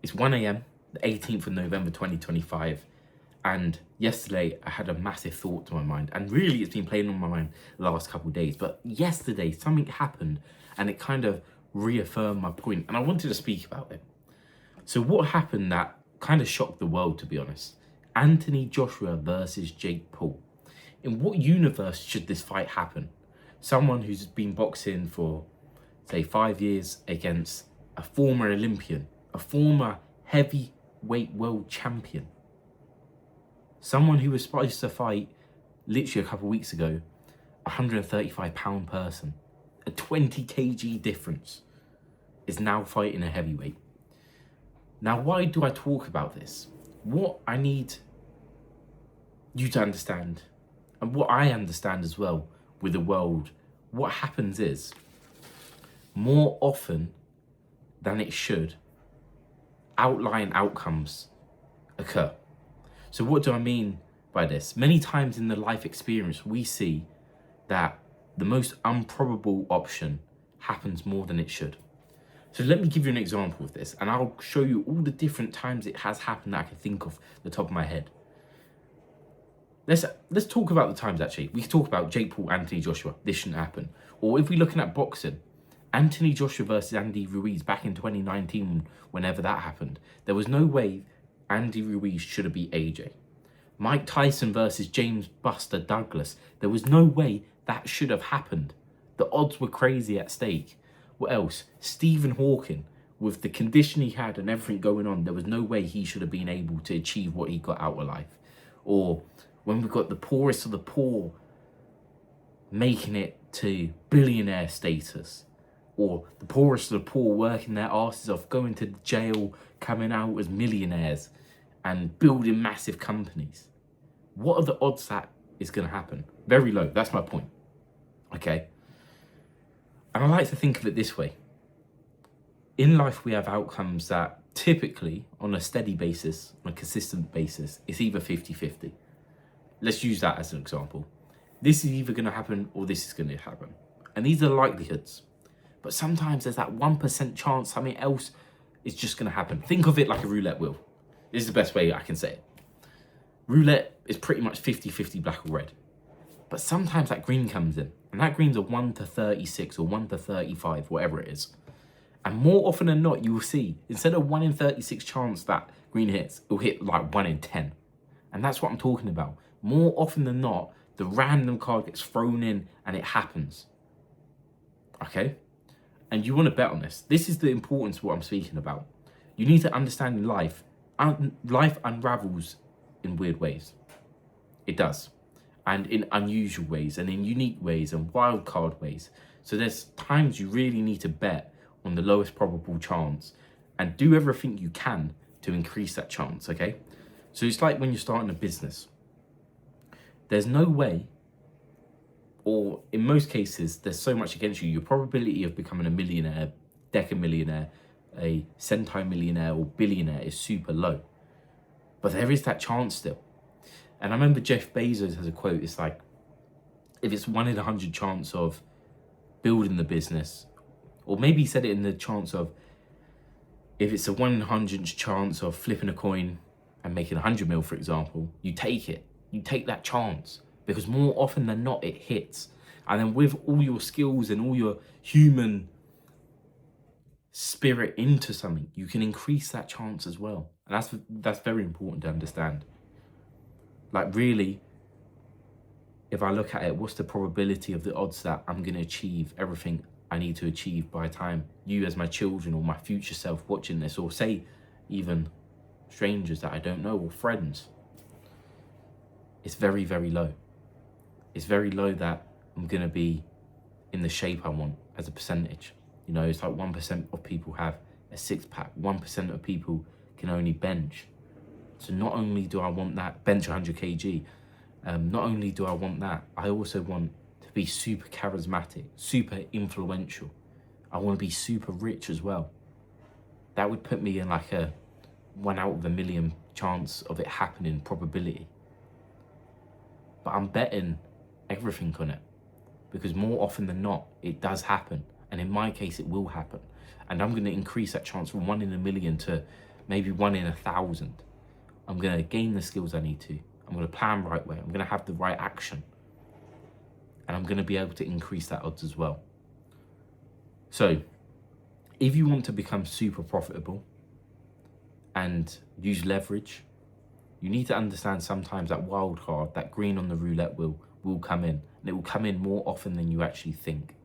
It's 1 a.m., the 18th of November 2025. And yesterday I had a massive thought to my mind. And really it's been playing on my mind the last couple of days. But yesterday something happened and it kind of reaffirmed my point. And I wanted to speak about it. So what happened that kind of shocked the world, to be honest? Anthony Joshua versus Jake Paul. In what universe should this fight happen? Someone who's been boxing for, say, 5 years against a former Olympian, a former heavyweight world champion. Someone who was supposed to fight, literally a couple of weeks ago, a 135-pound person. A 20 kg difference is now fighting a heavyweight. Now, why do I talk about this? What I need you to understand, and what I understand as well with the world, what happens is, more often than it should, outlying outcomes occur. So what do I mean by this? Many times in the life experience, we see that the most improbable option happens more than it should. So let me give you an example of this, and I'll show you all the different times it has happened that I can think of the top of my head. Let's talk about the times, actually. We can talk about Jake Paul, Anthony Joshua. This shouldn't happen. Or if we're looking at boxing, Anthony Joshua versus Andy Ruiz back in 2019, whenever that happened, there was no way Andy Ruiz should have beat AJ. Mike Tyson versus James Buster Douglas, there was no way that should have happened. The odds were crazy at stake. What else? Stephen Hawking, with the condition he had and everything going on, there was no way he should have been able to achieve what he got out of life. Or when we got the poorest of the poor making it to billionaire status, or the poorest of the poor working their asses off, going to jail, coming out as millionaires and building massive companies. What are the odds that is going to happen? Very low. That's my point. Okay. And I like to think of it this way. In life, we have outcomes that typically, on a steady basis, on a consistent basis, it's either 50-50. Let's use that as an example. This is either going to happen or this is going to happen. And these are likelihoods. But sometimes there's that 1% chance something else is just going to happen. Think of it like a roulette wheel. This is the best way I can say it. Roulette is pretty much 50-50 black or red. But sometimes that green comes in. And that green's a 1 to 36 or 1 to 35, whatever it is. And more often than not, you will see, instead of 1 in 36 chance that green hits, it'll hit like 1 in 10. And that's what I'm talking about. More often than not, the random card gets thrown in and it happens. Okay? And you want to bet on this. This is the importance of what I'm speaking about. You need to understand in life, life unravels in weird ways. It does. And in unusual ways and in unique ways and wild card ways. So there's times you really need to bet on the lowest probable chance and do everything you can to increase that chance, okay? So it's like when you're starting a business. There's no way, or in most cases, there's so much against you. Your probability of becoming a millionaire, decamillionaire, a centimillionaire or billionaire is super low. But there is that chance still. And I remember Jeff Bezos has a quote. It's like, if it's 1 in 100 chance of building the business, or maybe he said it in the chance of, if it's a 1 in 100 chance of flipping a coin and making 100 mil, for example, you take it. You take that chance because more often than not, it hits. And then with all your skills and all your human spirit into something, you can increase that chance as well. And that's very important to understand. Like really, if I look at it, what's the probability of the odds that I'm going to achieve everything I need to achieve by the time you as my children or my future self watching this, or say even strangers that I don't know or friends? It's very, very low. It's very low that I'm going to be in the shape I want as a percentage. You know, it's like 1% of people have a 6-pack. 1% of people can only bench. So not only do I want that, bench 100 kg, not only do I want that, I also want to be super charismatic, super influential. I want to be super rich as well. That would put me in like a 1 out of a million chance of it happening probability. But I'm betting everything on it because more often than not, it does happen. And in my case, it will happen. And I'm going to increase that chance from 1 in a million to maybe 1 in 1,000. I'm going to gain the skills I need to. I'm going to plan right way. I'm going to have the right action. And I'm going to be able to increase that odds as well. So if you want to become super profitable and use leverage, you need to understand sometimes that wild card, that green on the roulette wheel, will come in. And it will come in more often than you actually think.